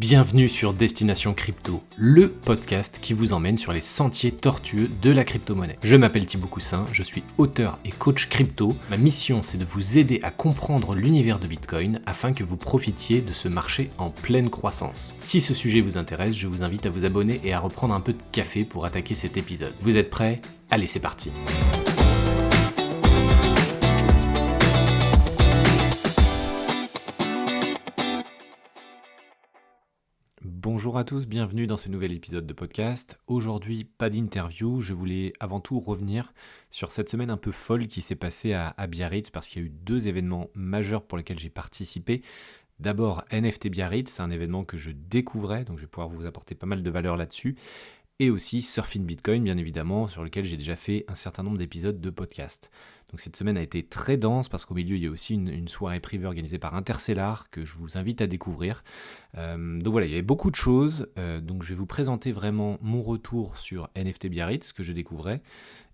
Bienvenue sur Destination Crypto, le podcast qui vous emmène sur les sentiers tortueux de la crypto-monnaie. Je m'appelle Thibaut Coussin, je suis auteur et coach crypto. Ma mission, c'est de vous aider à comprendre l'univers de Bitcoin afin que vous profitiez de ce marché en pleine croissance. Si ce sujet vous intéresse, je vous invite à vous abonner et à reprendre un peu de café pour attaquer cet épisode. Vous êtes prêts ? Allez, c'est parti. Bonjour à tous, bienvenue dans ce nouvel épisode de podcast. Aujourd'hui, pas d'interview, je voulais avant tout revenir sur cette semaine un peu folle qui s'est passée à Biarritz parce qu'il y a eu deux événements majeurs pour lesquels j'ai participé. D'abord, NFT Biarritz, c'est un événement que je découvrais, donc je vais pouvoir vous apporter pas mal de valeur là-dessus. Et aussi Surfing Bitcoin, bien évidemment, sur lequel j'ai déjà fait un certain nombre d'épisodes de podcast. Donc cette semaine a été très dense parce qu'au milieu, il y a aussi une soirée privée organisée par Interstellar que je vous invite à découvrir. Donc voilà, il y avait beaucoup de choses. Donc je vais vous présenter vraiment mon retour sur NFT Biarritz, que je découvrais,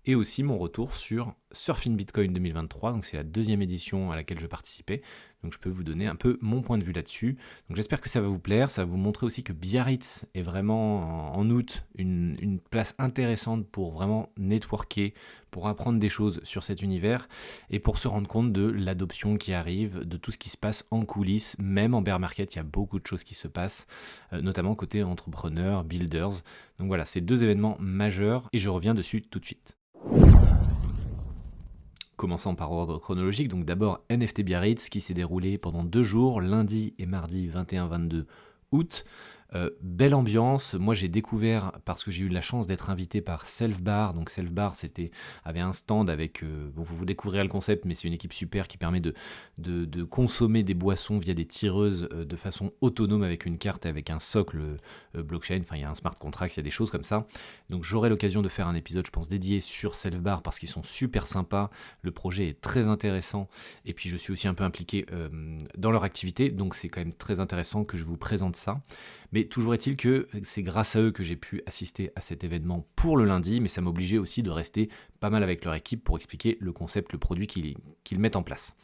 et aussi mon retour sur Surfing Bitcoin 2023. Donc c'est la deuxième édition à laquelle je participais. Donc je peux vous donner un peu mon point de vue là-dessus. Donc j'espère que ça va vous plaire. Ça va vous montrer aussi que Biarritz est vraiment en août une place intéressante pour vraiment networker, pour apprendre des choses sur cet univers et pour se rendre compte de l'adoption qui arrive, de tout ce qui se passe en coulisses. Même en bear market, il y a beaucoup de choses qui se passent, notamment côté entrepreneurs, builders. Donc voilà, c'est deux événements majeurs et je reviens dessus tout de suite. Commençons par ordre chronologique, donc d'abord NFT Biarritz qui s'est déroulé pendant 2 jours, lundi et mardi 21-22 août. Belle ambiance, moi j'ai découvert parce que j'ai eu la chance d'être invité par Self-Bar, donc Self-Bar avait un stand avec, vous découvrirez le concept, mais c'est une équipe super qui permet de consommer des boissons via des tireuses de façon autonome avec une carte et avec un socle blockchain, enfin il y a un smart contract, il y a des choses comme ça, donc j'aurai l'occasion de faire un épisode je pense dédié sur Self-Bar parce qu'ils sont super sympas, le projet est très intéressant et puis je suis aussi un peu impliqué dans leur activité, donc c'est quand même très intéressant que je vous présente ça. Mais toujours est-il que c'est grâce à eux que j'ai pu assister à cet événement pour le lundi, mais ça m'obligeait aussi de rester pas mal avec leur équipe pour expliquer le concept, le produit qu'ils mettent en place.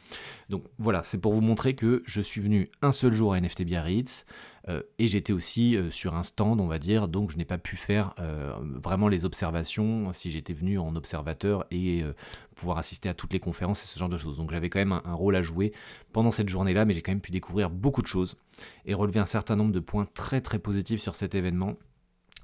Donc voilà, c'est pour vous montrer que je suis venu un seul jour à NFT Biarritz et j'étais aussi sur un stand, on va dire, donc je n'ai pas pu faire vraiment les observations si j'étais venu en observateur et pouvoir assister à toutes les conférences et ce genre de choses. Donc j'avais quand même un rôle à jouer pendant cette journée-là, mais j'ai quand même pu découvrir beaucoup de choses et relever un certain nombre de points très très positifs sur cet événement.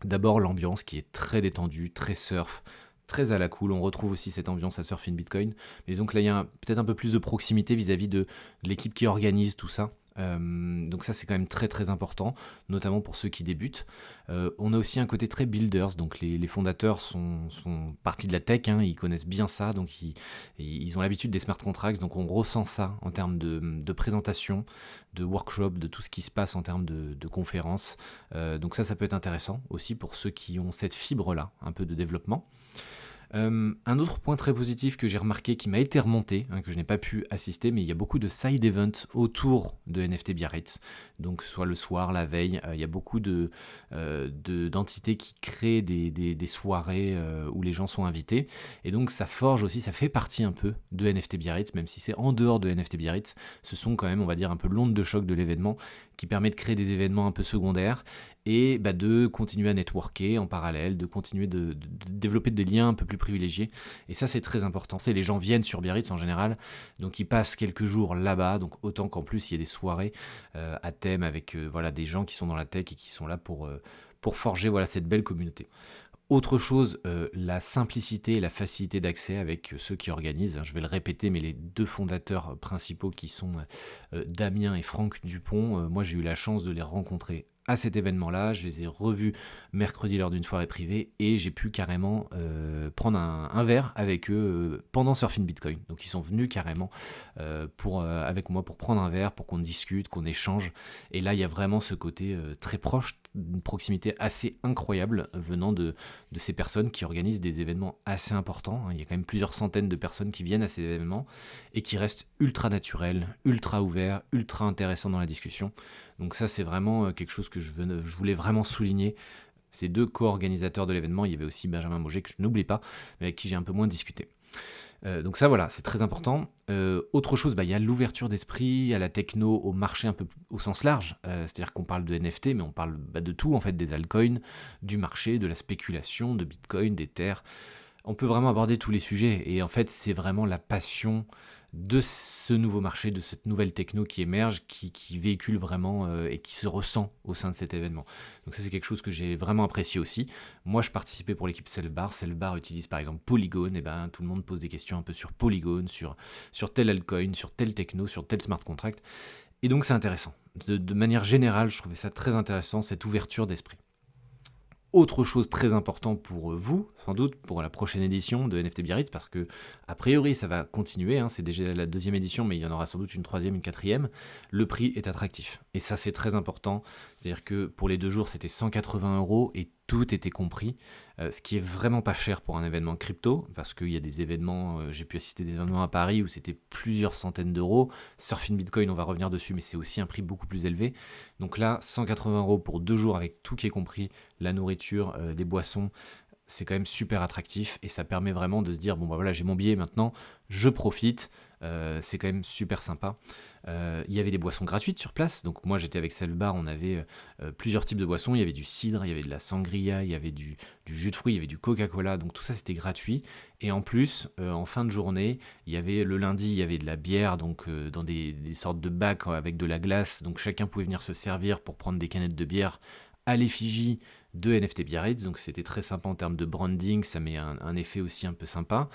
D'abord l'ambiance qui est très détendue, très surf, très à la cool, on retrouve aussi cette ambiance à Surfing Bitcoin, mais donc là il y a peut-être un peu plus de proximité vis-à-vis de l'équipe qui organise tout ça. Donc ça c'est quand même très très important, notamment pour ceux qui débutent. On a aussi un côté très builders, donc les fondateurs sont partie de la tech, ils connaissent bien ça, donc ils ont l'habitude des smart contracts, donc on ressent ça en termes de présentation, de workshop, de tout ce qui se passe en termes de conférences. Donc ça peut être intéressant aussi pour ceux qui ont cette fibre-là, un peu de développement. Un autre point très positif que j'ai remarqué qui m'a été remonté, que je n'ai pas pu assister, mais il y a beaucoup de side events autour de NFT Biarritz, donc soit le soir, la veille, il y a beaucoup d'entités qui créent des soirées où les gens sont invités, et donc ça forge aussi, ça fait partie un peu de NFT Biarritz, même si c'est en dehors de NFT Biarritz, ce sont quand même, on va dire, un peu l'onde de choc de l'événement qui permet de créer des événements un peu secondaires et de continuer à networker en parallèle, de continuer de développer des liens un peu plus privilégiés. Et ça, c'est très important. Les gens viennent sur Biarritz en général, donc ils passent quelques jours là-bas, donc autant qu'en plus, il y a des soirées à thème avec des gens qui sont dans la tech et qui sont là pour forger cette belle communauté. Autre chose, la simplicité et la facilité d'accès avec ceux qui organisent. Je vais le répéter, mais les deux fondateurs principaux qui sont Damien et Franck Dupont, moi j'ai eu la chance de les rencontrer à cet événement-là, je les ai revus mercredi lors d'une soirée privée et j'ai pu carrément prendre un verre avec eux pendant Surfing Bitcoin. Donc ils sont venus carrément avec moi pour prendre un verre, pour qu'on discute, qu'on échange. Et là il y a vraiment ce côté très proche, une proximité assez incroyable venant de ces personnes qui organisent des événements assez importants. Il y a quand même plusieurs centaines de personnes qui viennent à ces événements et qui restent ultra naturels, ultra ouverts, ultra intéressants dans la discussion. Donc ça c'est vraiment quelque chose que je voulais vraiment souligner. Ces deux co-organisateurs de l'événement, il y avait aussi Benjamin Mauger que je n'oublie pas, mais avec qui j'ai un peu moins discuté. Donc ça voilà, c'est très important. Autre chose, il y a l'ouverture d'esprit, il y a la techno au marché un peu au sens large, c'est-à-dire qu'on parle de NFT, mais on parle de tout en fait, des altcoins, du marché, de la spéculation, de Bitcoin, d'Ether. On peut vraiment aborder tous les sujets et en fait c'est vraiment la passion de ce nouveau marché, de cette nouvelle techno qui émerge, qui véhicule vraiment et qui se ressent au sein de cet événement. Donc ça c'est quelque chose que j'ai vraiment apprécié aussi. Moi je participais pour l'équipe Selvar. Selvar utilise par exemple Polygon, et ben tout le monde pose des questions un peu sur Polygon, sur tel altcoin, sur tel techno, sur tel smart contract. Et donc c'est intéressant. De manière générale, je trouvais ça très intéressant, cette ouverture d'esprit. Autre chose très importante pour vous, sans doute, pour la prochaine édition de NFT Biarritz, parce que, a priori, ça va continuer, c'est déjà la deuxième édition, mais il y en aura sans doute une troisième, une quatrième, le prix est attractif. Et ça, c'est très important, c'est-à-dire que pour les 2 jours, c'était 180 € et tout était compris, ce qui est vraiment pas cher pour un événement crypto, parce qu'il y a des événements, j'ai pu assister à des événements à Paris où c'était plusieurs centaines d'euros. Surfing Bitcoin, on va revenir dessus, mais c'est aussi un prix beaucoup plus élevé. Donc là, 180 € pour 2 jours avec tout qui est compris, la nourriture, les boissons, c'est quand même super attractif et ça permet vraiment de se dire bon bah voilà, j'ai mon billet maintenant, je profite. C'est quand même super sympa. Il y avait des boissons gratuites sur place, donc moi j'étais avec Selbar, on avait plusieurs types de boissons, il y avait du cidre, il y avait de la sangria, il y avait du jus de fruits, il y avait du Coca-Cola, donc tout ça c'était gratuit. Et en plus, en fin de journée, il y avait le lundi, il y avait de la bière, donc dans des sortes de bacs avec de la glace, donc chacun pouvait venir se servir pour prendre des canettes de bière à l'effigie de NFT Biarritz, donc c'était très sympa en termes de branding, ça met un effet aussi un peu sympa.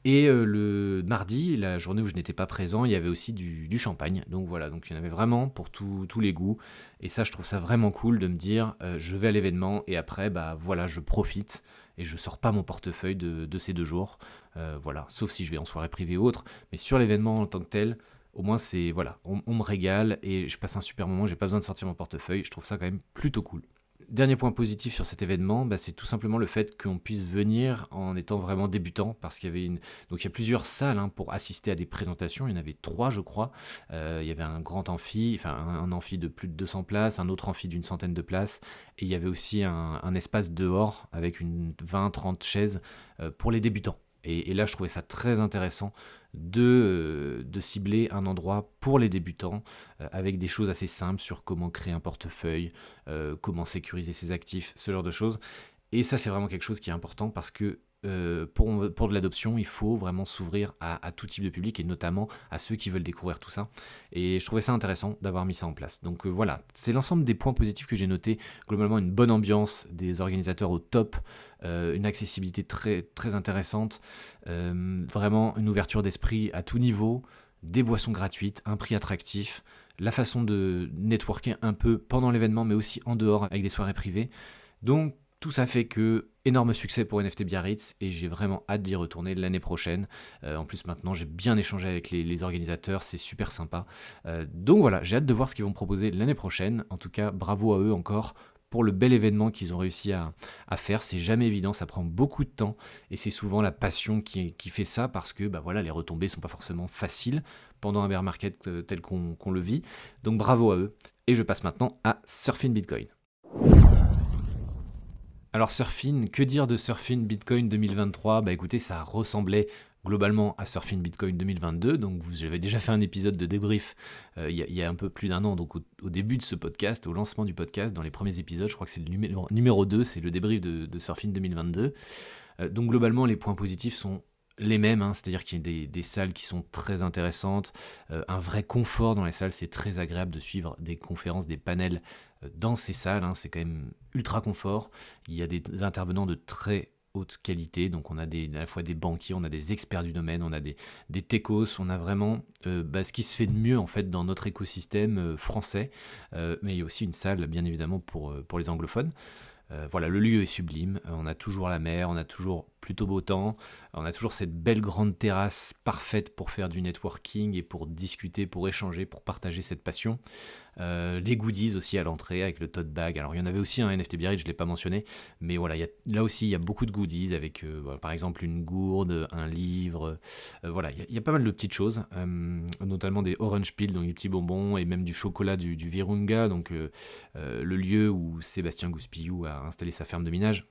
Et le mardi, la journée où je n'étais pas présent, il y avait aussi du champagne. Donc voilà, donc il y en avait vraiment pour tous les goûts. Et ça, je trouve ça vraiment cool de me dire, je vais à l'événement et après, voilà, je profite et je sors pas mon portefeuille de ces 2 jours. Voilà, sauf si je vais en soirée privée ou autre. Mais sur l'événement en tant que tel, au moins c'est, voilà, on me régale et je passe un super moment, j'ai pas besoin de sortir mon portefeuille. Je trouve ça quand même plutôt cool. Dernier point positif sur cet événement, c'est tout simplement le fait qu'on puisse venir en étant vraiment débutant, parce qu'il y avait donc il y a plusieurs salles pour assister à des présentations, il y en avait 3 je crois. Il y avait un grand amphi, enfin un amphi de plus de 200 places, un autre amphi d'une centaine de places, et il y avait aussi un espace dehors avec une 20-30 chaises pour les débutants. Et là, je trouvais ça très intéressant de cibler un endroit pour les débutants avec des choses assez simples sur comment créer un portefeuille, comment sécuriser ses actifs, ce genre de choses. Et ça, c'est vraiment quelque chose qui est important parce que pour de l'adoption, il faut vraiment s'ouvrir à tout type de public et notamment à ceux qui veulent découvrir tout ça. Et je trouvais ça intéressant d'avoir mis ça en place. Donc voilà, c'est l'ensemble des points positifs que j'ai notés. Globalement, une bonne ambiance, des organisateurs au top, une accessibilité très, très intéressante, vraiment une ouverture d'esprit à tout niveau, des boissons gratuites, un prix attractif, la façon de networker un peu pendant l'événement mais aussi en dehors avec des soirées privées. Donc tout ça fait que énorme succès pour NFT Biarritz et j'ai vraiment hâte d'y retourner l'année prochaine. En plus maintenant j'ai bien échangé avec les organisateurs, c'est super sympa. Donc voilà, j'ai hâte de voir ce qu'ils vont proposer l'année prochaine. En tout cas, bravo à eux encore pour le bel événement qu'ils ont réussi à faire. C'est jamais évident, ça prend beaucoup de temps et c'est souvent la passion qui fait ça parce que voilà, les retombées sont pas forcément faciles pendant un bear market tel qu'on le vit. Donc bravo à eux. Et je passe maintenant à Surfing Bitcoin. Alors Surfing, que dire de Surfing Bitcoin 2023 ? Écoutez, ça ressemblait globalement à Surfing Bitcoin 2022, donc j'avais déjà fait un épisode de débrief il y a un peu plus d'1 an, donc au début de ce podcast, au lancement du podcast, dans les premiers épisodes, je crois que c'est le numéro 2, c'est le débrief de Surfing 2022. Donc globalement, les points positifs sont les mêmes, c'est-à-dire qu'il y a des salles qui sont très intéressantes, un vrai confort dans les salles, c'est très agréable de suivre des conférences, des panels dans ces salles, c'est quand même ultra confort, il y a des intervenants de très haute qualité, donc on a à la fois des banquiers, on a des experts du domaine, on a des techos, on a vraiment ce qui se fait de mieux en fait dans notre écosystème français, mais il y a aussi une salle bien évidemment pour les anglophones. Voilà, le lieu est sublime, on a toujours la mer, on a toujours plutôt beau temps, on a toujours cette belle grande terrasse parfaite pour faire du networking et pour discuter, pour échanger, pour partager cette passion. Les goodies aussi à l'entrée avec le tote bag, alors il y en avait aussi un NFT Biarritz, je ne l'ai pas mentionné, mais voilà, là aussi il y a beaucoup de goodies avec par exemple une gourde, un livre, voilà, il y a pas mal de petites choses, notamment des orange peel, donc des petits bonbons, et même du chocolat du Virunga, donc le lieu où Sébastien Gouspillou a installé sa ferme de minage,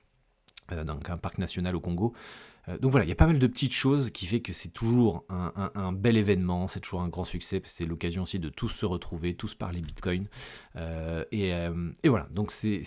donc un parc national au Congo. Donc voilà, il y a pas mal de petites choses qui fait que c'est toujours un bel événement, c'est toujours un grand succès, c'est l'occasion aussi de tous se retrouver, tous parler Bitcoin. Et voilà, donc c'est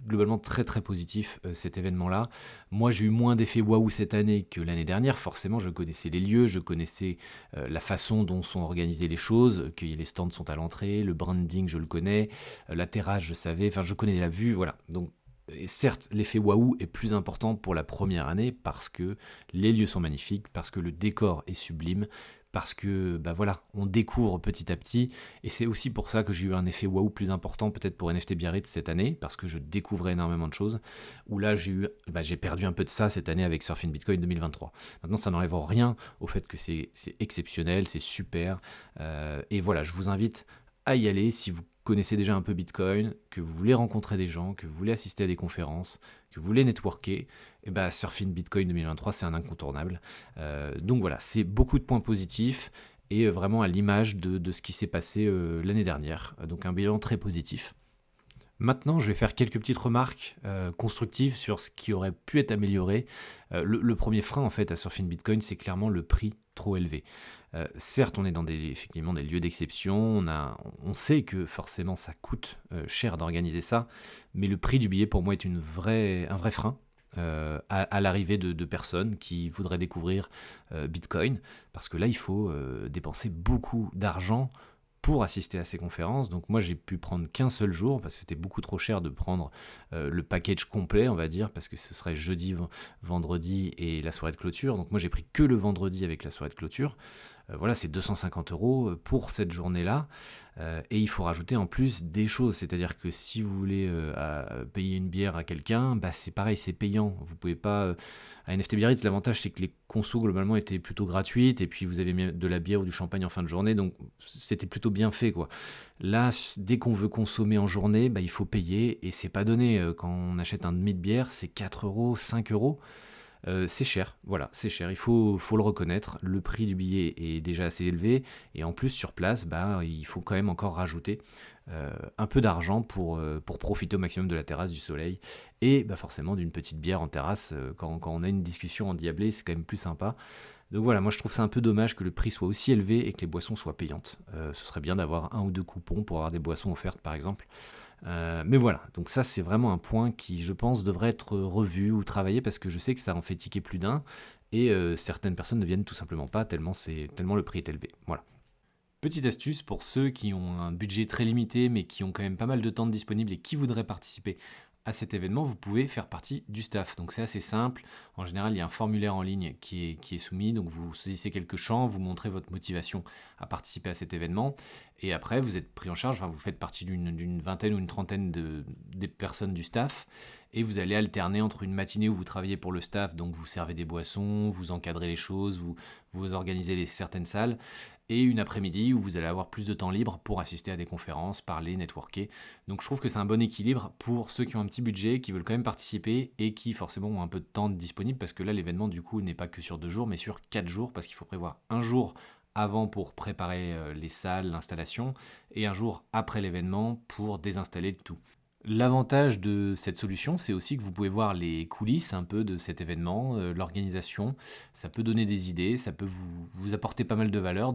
globalement très très positif cet événement-là. Moi j'ai eu moins d'effet waouh cette année que l'année dernière, forcément je connaissais les lieux, je connaissais la façon dont sont organisées les choses, que les stands sont à l'entrée, le branding je le connais, la terrasse je savais, enfin je connais la vue, voilà. Donc et certes, l'effet waouh est plus important pour la première année parce que les lieux sont magnifiques, parce que le décor est sublime, parce que bah voilà, on découvre petit à petit. Et c'est aussi pour ça que j'ai eu un effet waouh plus important peut-être pour NFT Biarritz cette année, parce que je découvrais énormément de choses. Où là, j'ai perdu un peu de ça cette année avec Surfing Bitcoin 2023. Maintenant, ça n'enlève rien au fait que c'est exceptionnel, c'est super. Et voilà, je vous invite à y aller si vous connaissez déjà un peu Bitcoin, que vous voulez rencontrer des gens, que vous voulez assister à des conférences, que vous voulez networker, et bah Surfing Bitcoin 2023 c'est un incontournable. Donc voilà, c'est beaucoup de points positifs et vraiment à l'image de ce qui s'est passé l'année dernière. Donc un bilan très positif. Maintenant, je vais faire quelques petites remarques constructives sur ce qui aurait pu être amélioré. Le premier frein en fait à Surfing Bitcoin, c'est clairement le prix trop élevé. Certes, on est dans effectivement des lieux d'exception, on sait que forcément ça coûte cher d'organiser ça, mais le prix du billet pour moi est un vrai frein. À l'arrivée de personnes qui voudraient découvrir Bitcoin, parce que là il faut dépenser beaucoup d'argent pour assister à ces conférences. Donc moi j'ai pu prendre qu'un seul jour parce que c'était beaucoup trop cher de prendre le package complet, on va dire, parce que ce serait jeudi, vendredi et la soirée de clôture. Donc moi j'ai pris que le vendredi avec la soirée de clôture. Voilà, c'est 250 € pour cette journée-là. Et il faut rajouter en plus des choses. C'est-à-dire que si vous voulez payer une bière à quelqu'un, bah c'est pareil, c'est payant. Vous pouvez pas. À NFT Biarritz, l'avantage c'est que les consos globalement étaient plutôt gratuites. Et puis vous avez mis de la bière ou du champagne en fin de journée. Donc c'était plutôt bien fait, quoi. Là, dès qu'on veut consommer en journée, bah, il faut payer. Et c'est pas donné. Quand on achète un demi de bière, c'est 4 €, 5 €. C'est cher, voilà, c'est cher, il faut le reconnaître, le prix du billet est déjà assez élevé, et en plus sur place, bah, il faut quand même encore rajouter un peu d'argent pour profiter au maximum de la terrasse, du soleil, et bah, forcément d'une petite bière en terrasse, quand on a une discussion endiablée, c'est quand même plus sympa. Donc voilà, moi je trouve ça un peu dommage que le prix soit aussi élevé et que les boissons soient payantes. Ce serait bien d'avoir un ou deux coupons pour avoir des boissons offertes par exemple. Mais voilà, donc ça c'est vraiment un point qui je pense devrait être revu ou travaillé parce que je sais que ça en fait tiquer plus d'un et certaines personnes ne viennent tout simplement pas tellement le prix est élevé. Voilà. Petite astuce pour ceux qui ont un budget très limité mais qui ont quand même pas mal de temps disponible et qui voudraient participer à cet événement, vous pouvez faire partie du staff. Donc c'est assez simple. En général, il y a un formulaire en ligne qui est soumis. Donc vous saisissez quelques champs, vous montrez votre motivation à participer à cet événement. Et après, vous êtes pris en charge. Enfin, vous faites partie d'une vingtaine ou une trentaine des personnes du staff. Et vous allez alterner entre une matinée où vous travaillez pour le staff, donc vous servez des boissons, vous encadrez les choses, vous organisez certaines salles, et une après-midi où vous allez avoir plus de temps libre pour assister à des conférences, parler, networker. Donc je trouve que c'est un bon équilibre pour ceux qui ont un petit budget, qui veulent quand même participer et qui forcément ont un peu de temps disponible parce que là l'événement du coup n'est pas que sur 2 jours mais sur 4 jours parce qu'il faut prévoir un jour avant pour préparer les salles, l'installation et un jour après l'événement pour désinstaller tout. L'avantage de cette solution, c'est aussi que vous pouvez voir les coulisses un peu de cet événement, l'organisation. Ça peut donner des idées, ça peut vous apporter pas mal de valeur,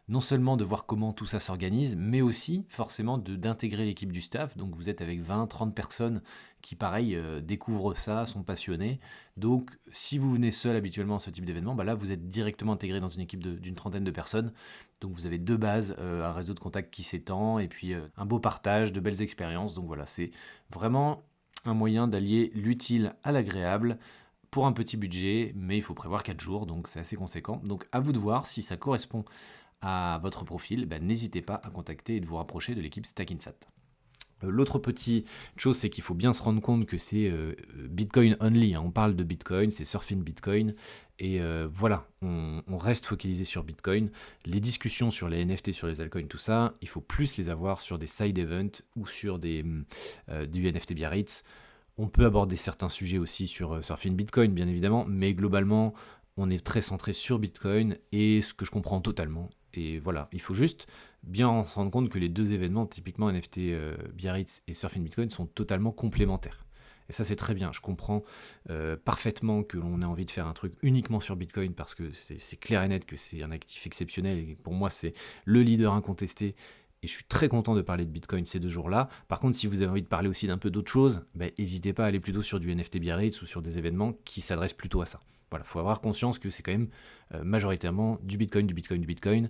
non seulement de voir comment tout ça s'organise, mais aussi forcément d'intégrer l'équipe du staff. Donc vous êtes avec 20, 30 personnes qui, pareil, découvrent ça, sont passionnés. Donc si vous venez seul habituellement à ce type d'événement, bah là vous êtes directement intégré dans une équipe d'une trentaine de personnes. Donc vous avez de base un réseau de contacts qui s'étend et puis un beau partage, de belles expériences. Donc voilà, c'est vraiment un moyen d'allier l'utile à l'agréable pour un petit budget, mais il faut prévoir 4 jours, donc c'est assez conséquent. Donc à vous de voir si ça correspond à votre profil, n'hésitez pas à contacter et de vous rapprocher de l'équipe Stackinsat. L'autre petite chose, c'est qu'il faut bien se rendre compte que c'est Bitcoin only. On parle de Bitcoin, c'est Surfing Bitcoin. Et voilà, on reste focalisé sur Bitcoin. Les discussions sur les NFT, sur les altcoins, tout ça, il faut plus les avoir sur des side events ou sur du NFT Biarritz. On peut aborder certains sujets aussi sur Surfing Bitcoin, bien évidemment, mais globalement, on est très centré sur Bitcoin et ce que je comprends totalement. Et voilà, il faut juste bien se rendre compte que les deux événements, typiquement NFT Biarritz et Surfing Bitcoin, sont totalement complémentaires. Et ça, c'est très bien. Je comprends parfaitement que l'on ait envie de faire un truc uniquement sur Bitcoin parce que c'est clair et net que c'est un actif exceptionnel et pour moi, c'est le leader incontesté. Et je suis très content de parler de Bitcoin ces 2 jours-là. Par contre, si vous avez envie de parler aussi d'un peu d'autres choses, n'hésitez pas à aller plutôt sur du NFT Biarritz ou sur des événements qui s'adressent plutôt à ça. Voilà, il faut avoir conscience que c'est quand même majoritairement du Bitcoin, du Bitcoin, du Bitcoin.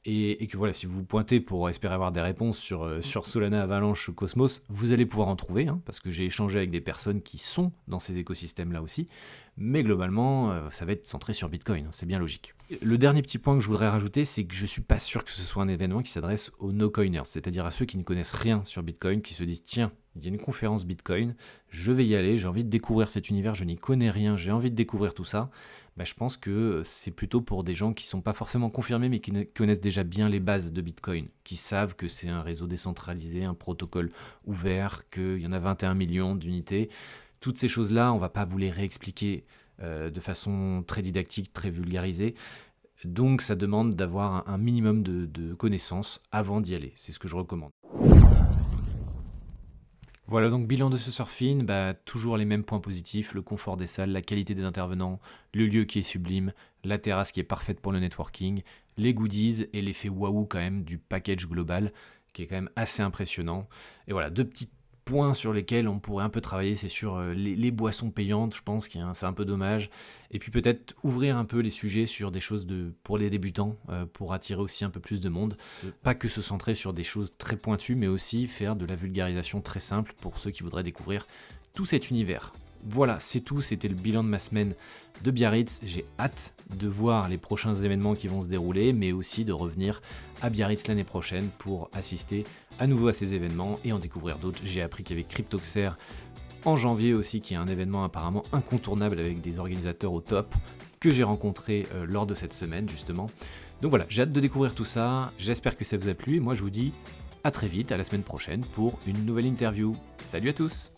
Et que voilà, si vous vous pointez pour espérer avoir des réponses sur Solana, Avalanche, Cosmos, vous allez pouvoir en trouver, hein, parce que j'ai échangé avec des personnes qui sont dans ces écosystèmes-là aussi. Mais globalement, ça va être centré sur Bitcoin, hein, c'est bien logique. Le dernier petit point que je voudrais rajouter, c'est que je ne suis pas sûr que ce soit un événement qui s'adresse aux no-coiners, c'est-à-dire à ceux qui ne connaissent rien sur Bitcoin, qui se disent « Tiens, il y a une conférence Bitcoin, je vais y aller, j'ai envie de découvrir cet univers, je n'y connais rien, j'ai envie de découvrir tout ça ». Je pense que c'est plutôt pour des gens qui ne sont pas forcément confirmés, mais qui connaissent déjà bien les bases de Bitcoin, qui savent que c'est un réseau décentralisé, un protocole ouvert, qu'il y en a 21 millions d'unités. Toutes ces choses-là, on ne va pas vous les réexpliquer de façon très didactique, très vulgarisée. Donc ça demande d'avoir un minimum de connaissances avant d'y aller. C'est ce que je recommande. Voilà, donc bilan de ce surfing, toujours les mêmes points positifs, le confort des salles, la qualité des intervenants, le lieu qui est sublime, la terrasse qui est parfaite pour le networking, les goodies et l'effet waouh quand même du package global qui est quand même assez impressionnant. Et voilà, 2 petits points sur lesquels on pourrait un peu travailler, c'est sur les boissons payantes, je pense que c'est un peu dommage. Et puis peut-être ouvrir un peu les sujets sur des choses pour les débutants, pour attirer aussi un peu plus de monde. Pas que se centrer sur des choses très pointues, mais aussi faire de la vulgarisation très simple pour ceux qui voudraient découvrir tout cet univers. Voilà, c'est tout, c'était le bilan de ma semaine de Biarritz. J'ai hâte de voir les prochains événements qui vont se dérouler, mais aussi de revenir à Biarritz l'année prochaine pour assister à nouveau à ces événements et en découvrir d'autres. J'ai appris qu'il y avait Cryptoxer en janvier aussi, qui est un événement apparemment incontournable avec des organisateurs au top que j'ai rencontrés lors de cette semaine justement. Donc voilà, j'ai hâte de découvrir tout ça, j'espère que ça vous a plu et moi je vous dis à très vite, à la semaine prochaine pour une nouvelle interview. Salut à tous!